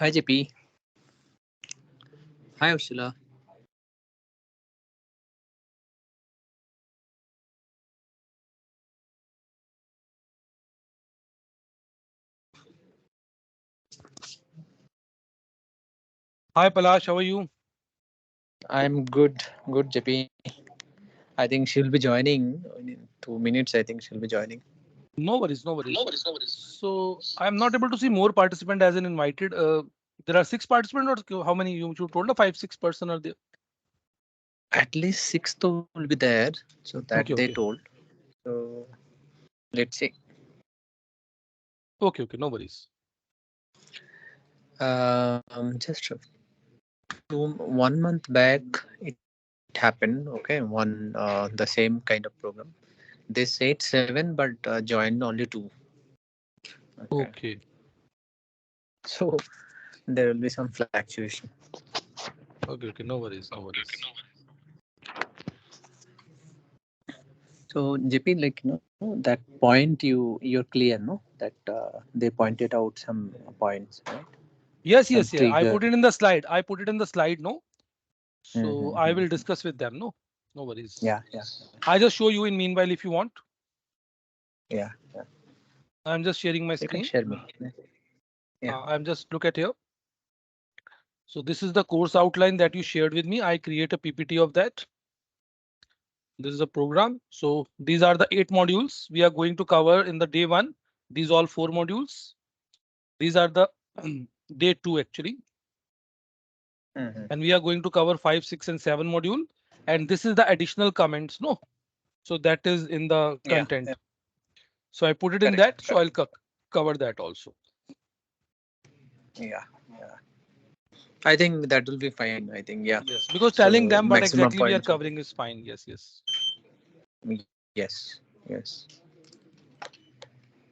Hi JP. Hi Ursula. Hi Palash, how are you? I'm good JP. I think she'll be joining in 2 minutes. I think she'll be joining. No worries, no worries. So I'm not able to see more participant as in invited. There are 6 participants, or how many you told? 5, 6 person are there. At least six will be there. So that Okay, they okay, told. So let's see. okay, no worries. Just 1 month back it happened. Okay, the same kind of program. They said 7, but joined only 2. Okay, Okay, so there will be some fluctuation. okay, no worries, no worries. So JP, like that point you're clear, no? That they pointed out some points, right? Yes, Some yes, yeah. I trigger. put it in the slide. I put it in the slide, no? So I will Mm-hmm. discuss with them, no? No worries. Yeah, yeah, I just show you in meanwhile if you want. yeah, yeah. I'm just sharing my You can screen. share me. Yeah. I'm just look at here. So this is the course outline that you shared with me. I create a PPT of that. This is a program. So these are the 8 modules we are going to cover in the day 1. These all 4 modules. These are the day 2 actually. Mm-hmm. And we are going to cover 5, 6, and 7 module. And this is the additional comments. No. So that is in the Yeah. content. So I put it in Correct. that. So I'll cover that also. Yeah, yeah. I think that will be fine. I think yeah. Yes, because telling So them what maximum exactly we are points. covering is fine. Yes, yes. Yes, yes.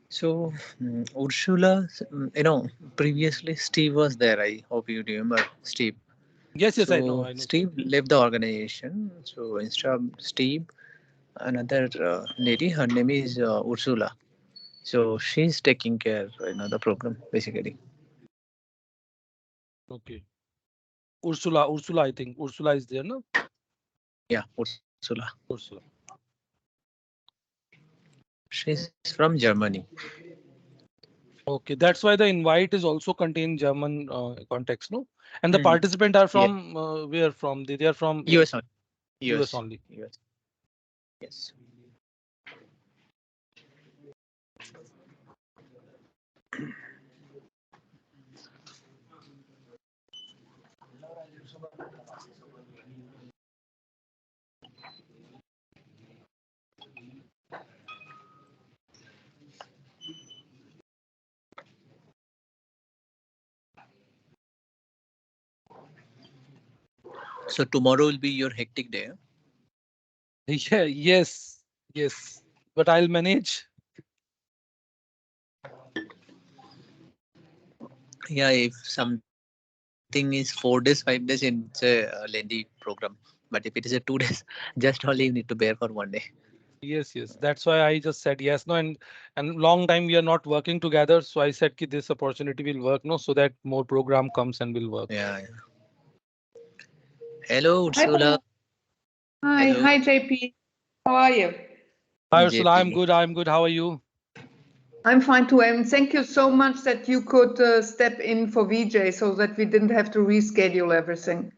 So Ursula, previously Steve was there. I hope you remember Steve. Yes, yes, I know. So I know. Steve left the organization. So instead of Steve, another lady, her name is Ursula. So she's taking care, the program basically. Okay. Ursula, I think. Ursula is there, no? Yeah, Ursula. Ursula. She's from Germany. Okay, that's why the invite is also contain German context, no? And the Mhm. participant are Yeah, from where from? They are from US only. US US. only. US. Yes. So tomorrow will be your hectic day. Huh? Yeah, yes, yes. But I'll manage. Yeah, if something is 4 days, 5 days, it's a lengthy program. But if it is a 2 days, just only you need to bear for one day. Yes, yes. That's why I just said yes, no, and long time we are not working together. So I said ki this opportunity will work, no, so that more program comes and will work. Yeah. Yeah. Hello, Hi, Ursula. Pala. Hi, Hello, hi, JP. How are you? Hi Ursula, I'm JP. good. I'm good. How are you? I'm fine too, and thank you so much that you could step in for VJ so that we didn't have to reschedule everything.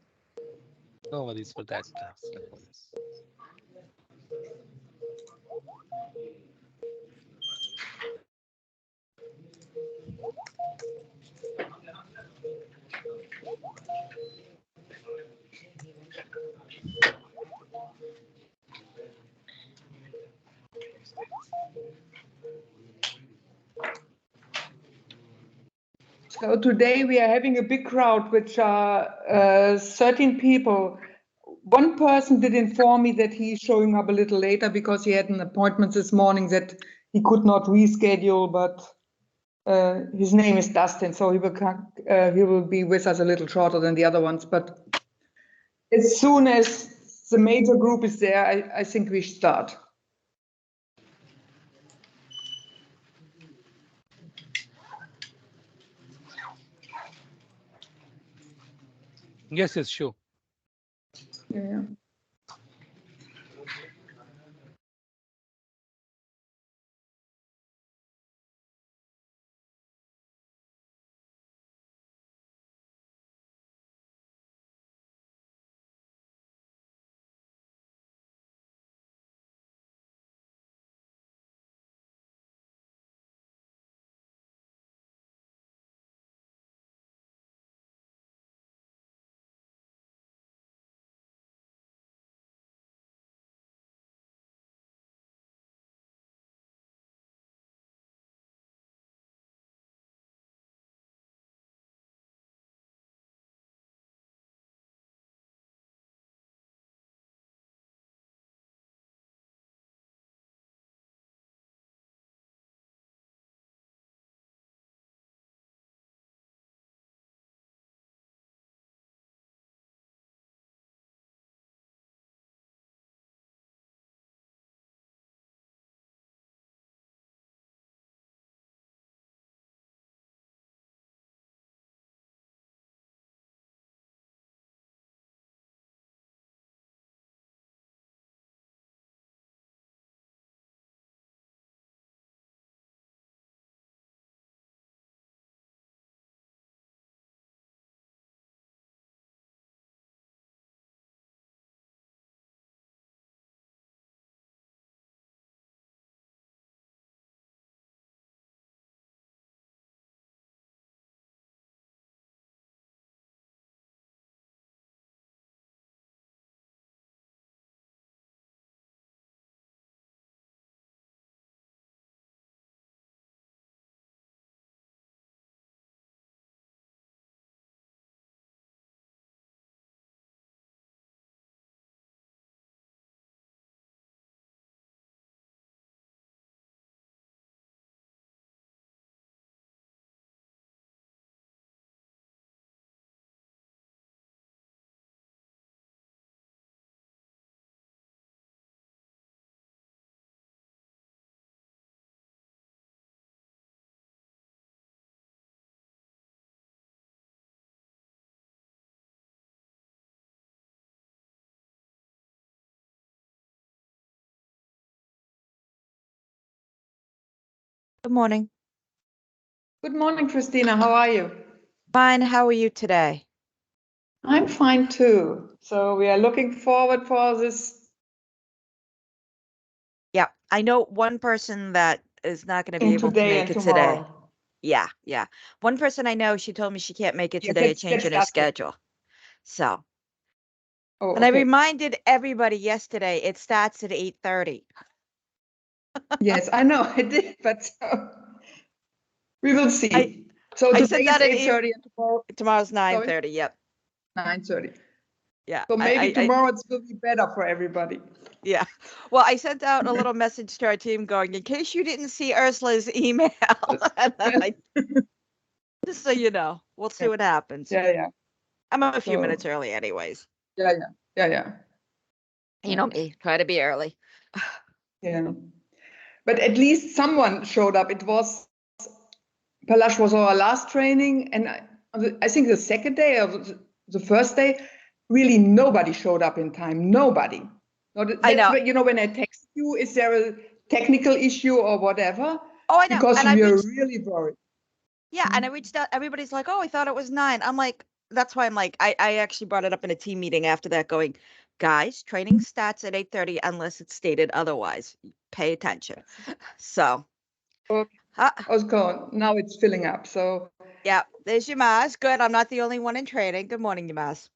No worries for that. No worries. So today we are having a big crowd, which are 13 people. One person did inform me that he's showing up a little later because he had an appointment this morning that he could not reschedule, but his name is Dustin, so he will be with us a little shorter than the other ones. But as soon as the major group is there, I think we should start. Yes, yes, sure. Yeah. Good morning. Good morning, Christina. How are you? Fine. How are you today? I'm fine too. So we are looking forward for this Yeah, I know one person that is not going to be able to today make and it today. tomorrow. Yeah. One person I know, she told me she can't make it Yes, today, a let's change in her start with. schedule. So, Oh, and I okay. reminded everybody yesterday, it starts at 8:30. Yes, I know I did, but we will see. So I today sent is out an 8:30 and tomorrow's 9:30. Yep. 9:30. Yeah. So maybe tomorrow it will be better for everybody. Yeah. Well, I sent out a little message to our team going, in case you didn't see Ursula's email, and then just so you know, we'll see what happens. Yeah. I'm a few So- minutes early anyways. Yeah. You know me, try to be early. Yeah. But at least someone showed up. It was Palash was our last training, and I think the second day or the first day, really nobody showed up in time. Nobody. That's I know. When, when I text you, is there a technical issue or whatever? Oh, I know. Because And we are really worried. Yeah, and I reached out. Everybody's like, "Oh, I thought it was 9." I'm like, that's why I'm like, I actually brought it up in a team meeting after that, going, guys, training starts at 8:30 unless it's stated otherwise. Pay attention. So, Okay. Now it's filling up. So yeah, there's Yamaz. Good. I'm not the only one in training. Good morning, Yamaz.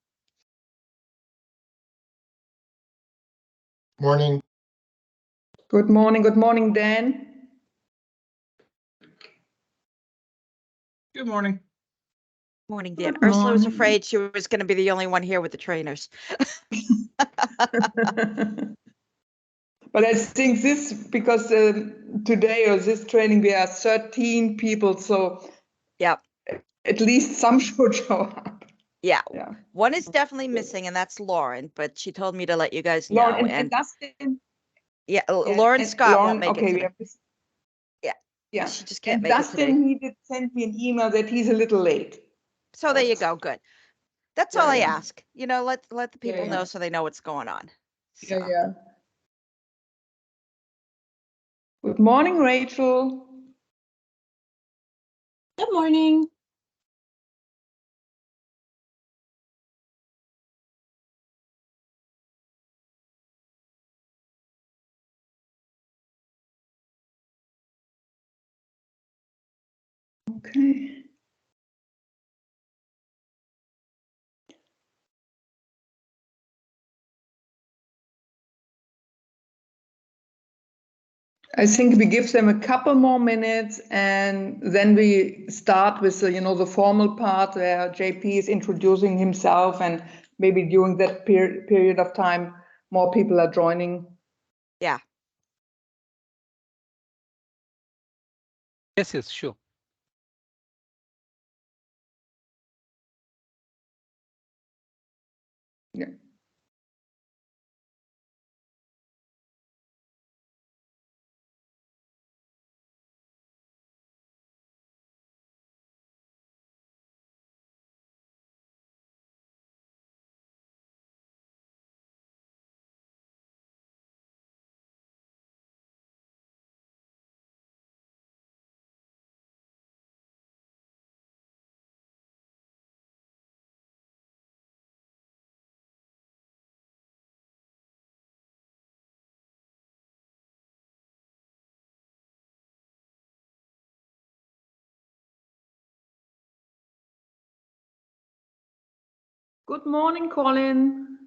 Morning. good morning, Dan. Good morning. Morning, Dan. Good Ursula was morning. afraid she was going to be the only one here with the trainers. But I think this, because today or this training, we are 13 people. So Yeah. at least some should show up. Yeah. Yeah. One is definitely missing, and that's Lauren, but she told me to let you guys know. Lauren and Dustin. Yeah, Lauren and Scott Lauren, won't make okay, it we today. have this. Yeah. She just can't And make it today. Dustin, he did send me an email that he's a little late. So there you go. Good. That's all I Yeah. ask. You know, let the people Yeah. know so they know what's going on. So. Yeah. Good morning, Rachel. Good morning. Okay. I think we give them a couple more minutes and then we start with the, the formal part where JP is introducing himself, and maybe during that period of time, more people are joining. Yeah. Yes, sure. Yeah. Good morning, Colin.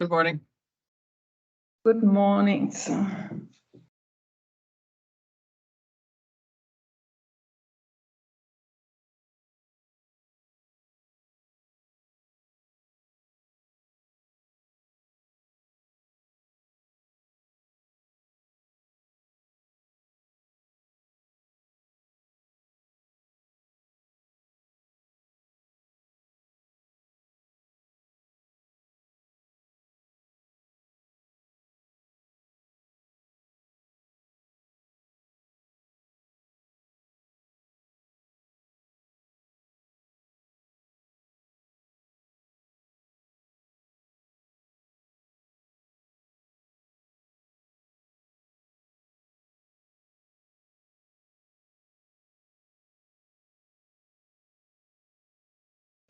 Good morning. Good morning, sir.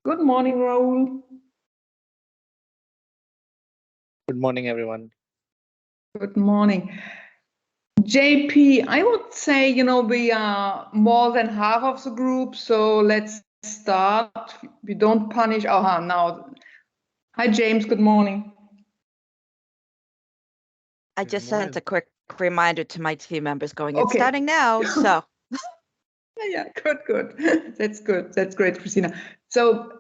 Good morning, Raoul. Good morning, everyone. Good morning. JP, I would say, we are more than half of the group, so let's start. We don't punish. Now. Hi, James. Good morning. I just sent a quick reminder to my team members going, it's Okay. starting now. So. Yeah, good. That's good. That's great, Christina. So,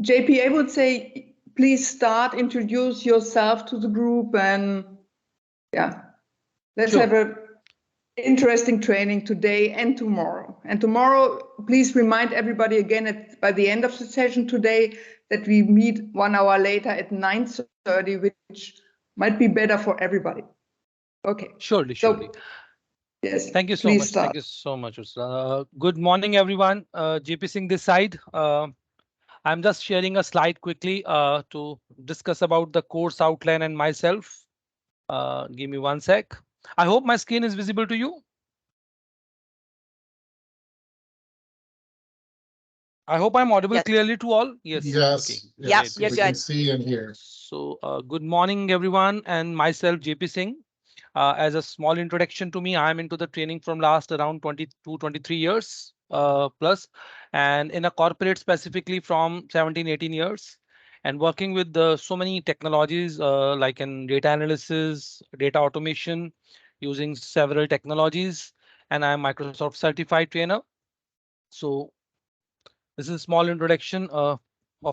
JP, I would say, please start, introduce yourself to the group, and let's Sure. have a interesting training today and tomorrow. And tomorrow, please remind everybody again by the end of the session today that we meet 1 hour later at 9:30, which might be better for everybody. Okay. Surely. Yes. Thank you so please much. start. Thank you so much, Ursula. Good morning, everyone. JP Singh this side. I'm just sharing a slide quickly to discuss about the course outline and myself. Give me one sec. I hope my screen is visible to you. I hope I'm audible clearly to all. Yes. Okay. Yes, you're We good. can see and hear. So good morning, everyone, and myself, JP Singh. As a small introduction to me, I'm into the training from last around 22, 23 years plus, and in a corporate specifically from 17, 18 years, and working with so many technologies like in data analysis, data automation, using several technologies, and I'm Microsoft certified trainer. So this is a small introduction of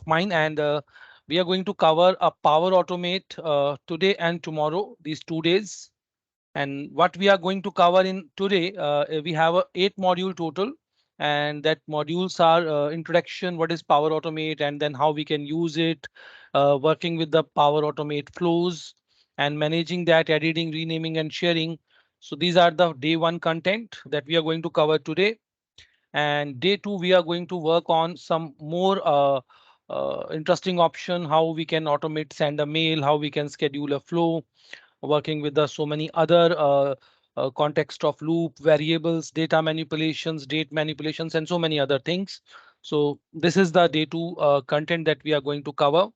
mine, and we are going to cover a Power Automate today and tomorrow, these 2 days. And what we are going to cover in today, we have a 8 module total, and that modules are introduction, what is Power Automate, and then how we can use it, working with the Power Automate flows, and managing that, editing, renaming, and sharing. So these are the day one content that we are going to cover today. And day two, we are going to work on some more interesting option, how we can automate send a mail, how we can schedule a flow, working with the so many other context of loop variables, data manipulations, date manipulations, and so many other things. So this is the day two content that we are going to cover.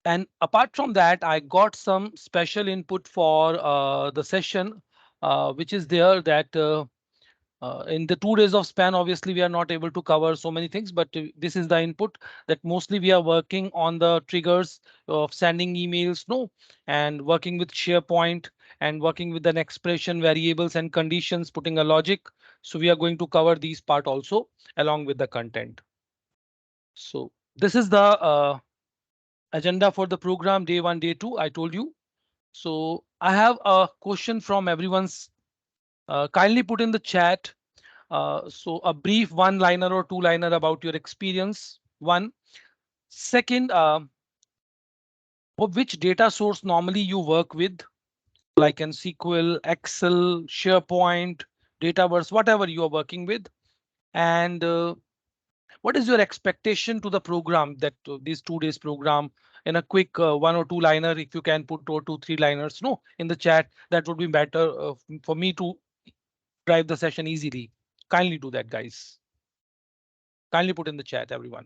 And apart from that, I got some special input for the session, which is there that in the 2 days of span, obviously, we are not able to cover so many things, but this is the input that mostly we are working on the triggers of sending emails, no, and working with SharePoint and working with an expression variables and conditions, putting a logic. So we are going to cover these part also along with the content. So this is the agenda for the program day one, day two, I told you. So I have a question from everyone's. Kindly put in the chat. So a brief one-liner or two-liner about your experience. One. Second, which data source normally you work with, like in SQL, Excel, SharePoint, Dataverse, whatever you are working with. And what is your expectation to the program that this 2 days program in a quick one or two liner, if you can put 2 or 3 liners, no, in the chat, that would be better for me to drive the session easily. Kindly do that, guys. Kindly put in the chat, everyone.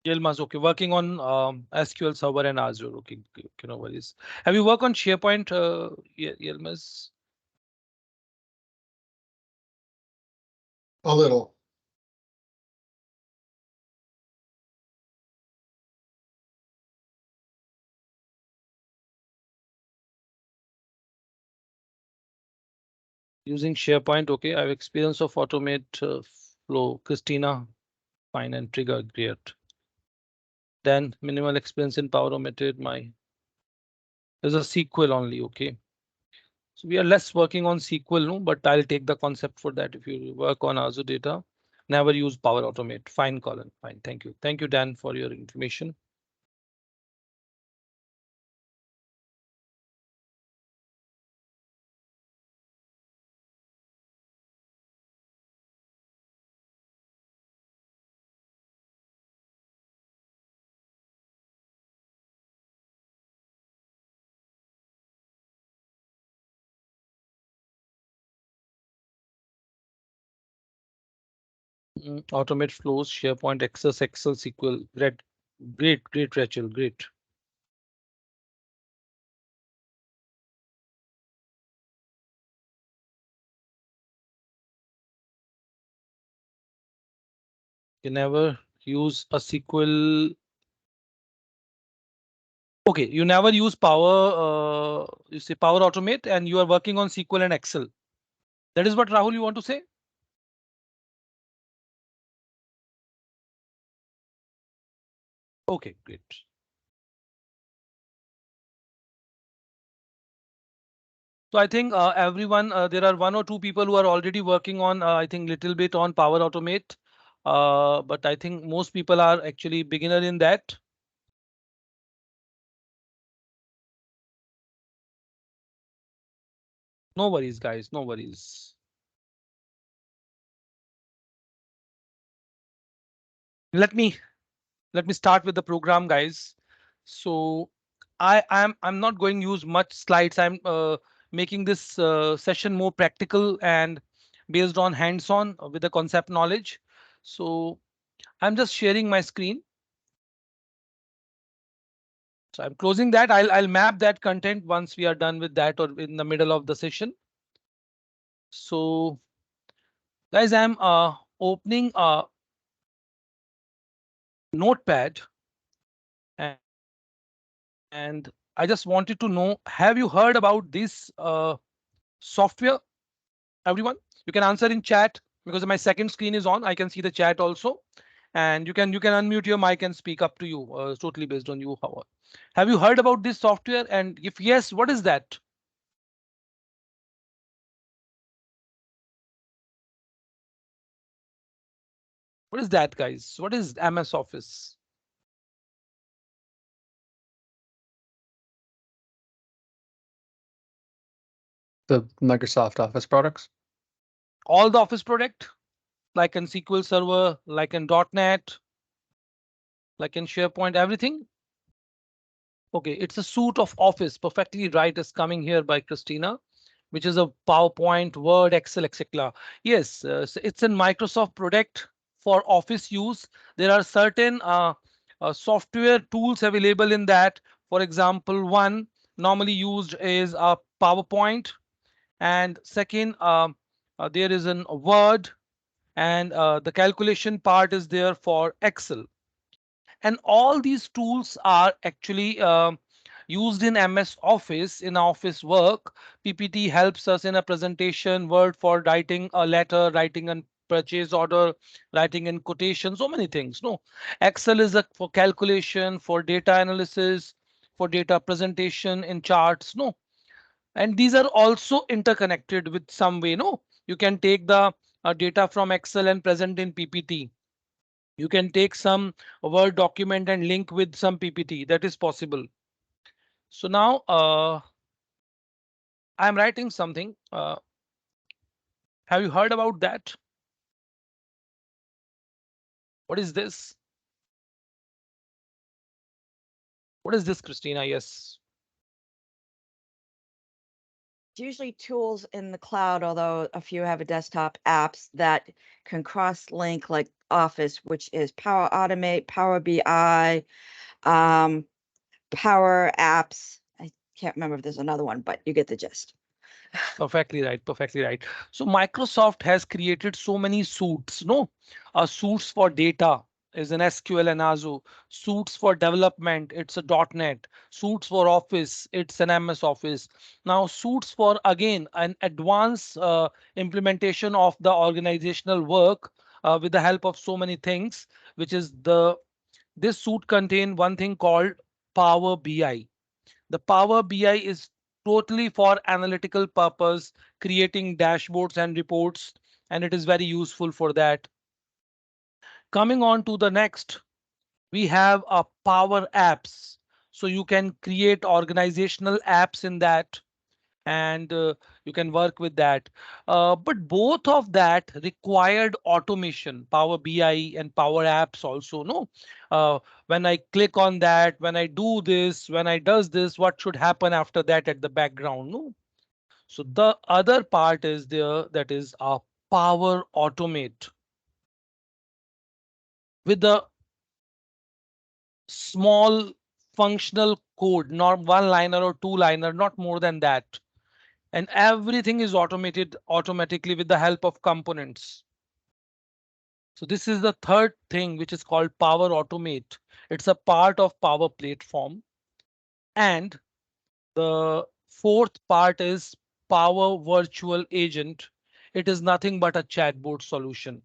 Yilmaz, okay, working on SQL Server and Azure. Okay, no worries. Have you worked on SharePoint, Yilmaz? A little. Using SharePoint, okay. I have experience of automate flow. Christina, fine, and trigger, great. Then minimal experience in Power Automate. There's a SQL only, okay. So we are less working on SQL, no, but I'll take the concept for that. If you work on Azure data, never use Power Automate. Fine, Colin. Fine. Thank you. Thank you, Dan, for your information. Automate flows, SharePoint, Access, Excel, SQL. Great, Rachel. Great. You never use a SQL. Okay, you never use Power. You say Power Automate, and you are working on SQL and Excel. That is what, Rahul, you want to say? Okay, great. So I think everyone, there are 1 or 2 people who are already working on, I think, little bit on Power Automate. But I think most people are actually beginner in that. No worries, guys. No worries. Let me start with the program, guys. So I'm not going to use much slides. I'm making this session more practical and based on hands-on with the concept knowledge. So I'm just sharing my screen. So I'm closing that. I'll map that content once we are done with that or in the middle of the session. So guys, I'm opening a notepad and I just wanted to know, have you heard about this software? Everyone, you can answer in chat because my second screen is on. I can see the chat also. and you can unmute your mic and speak, up to you. It's totally based on you. How have you heard about this software? And if yes, what is that? What is that, guys? What is MS Office? The Microsoft Office products. All the Office product, like in SQL Server, like in .NET, like in SharePoint, everything. Okay, it's a suite of Office. Perfectly right is coming here by Christina, which is a PowerPoint, Word, Excel, etc. Yes, so it's a Microsoft product for Office use. There are certain software tools available in that. For example, one normally used is a PowerPoint, and second, there is a Word, and the calculation part is there for Excel. And all these tools are actually used in MS Office in Office work. PPT helps us in a presentation, Word for writing a letter, writing a purchase order, writing in quotation, so many things. No, Excel is for calculation, for data analysis, for data presentation in charts. No, and these are also interconnected with some way. No, you can take the data from Excel and present in PPT. You can take some Word document and link with some PPT. That is possible. So now I'm writing something. Have you heard about that? What is this? What is this, Christina? Yes. It's usually tools in the cloud, although a few have a desktop apps that can cross-link like Office, which is Power Automate, Power BI, Power Apps. I can't remember if there's another one, but you get the gist. Perfectly right. Perfectly right. So Microsoft has created so many suites. No, suites for data is an SQL and Azure. Suites for development, it's a .NET. Suites for Office, it's an MS Office. Now suites for again an advanced implementation of the organizational work with the help of so many things, which is the this suite contain one thing called Power BI. The Power BI is totally for analytical purpose, creating dashboards and reports, and it is very useful for that. Coming on to the next, we have a Power Apps. So you can create organizational apps in that, and you can work with that. But both of that required automation, Power BI and Power Apps also. No, when I click on that, when I do this, when I does this, what should happen after that at the background? No. So the other part is there, that is a Power Automate with a small functional code, not one liner or two liner, not more than that, and everything is automated automatically with the help of components. So this is the third thing, which is called Power Automate. It's a part of Power Platform. And the fourth part is Power Virtual Agent. It is nothing but a chatbot solution.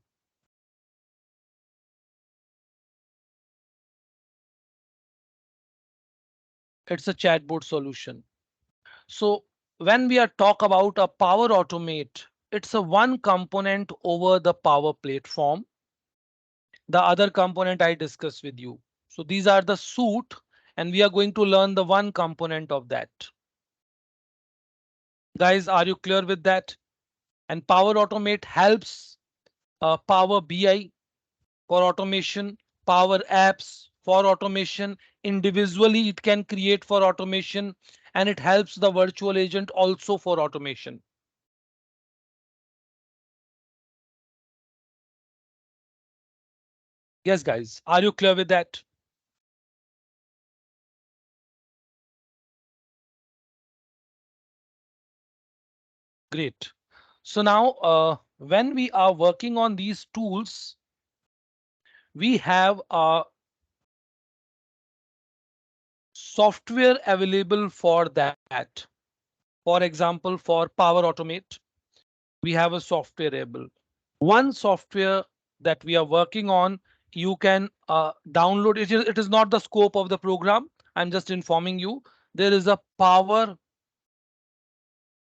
It's a chatbot solution. So when we are talk about a Power Automate, it's a one component over the Power Platform. The other component I discussed with you. So these are the suite, and we are going to learn the one component of that. Guys, are you clear with that? And Power Automate helps Power BI for automation, Power Apps for automation. Individually, it can create for automation, and it helps the virtual agent also for automation. Yes, guys, are you clear with that? Great. So now when we are working on these tools, we have a software available for that. For example, for Power Automate, we have a software able. One software that we are working on you can download it. It is not the scope of the program. I'm just informing you. There is a Power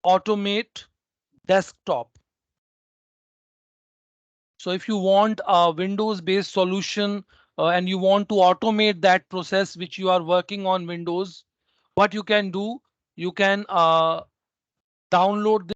Automate desktop. So if you want a Windows based solution and you want to automate that process which you are working on Windows, what you can do, you can download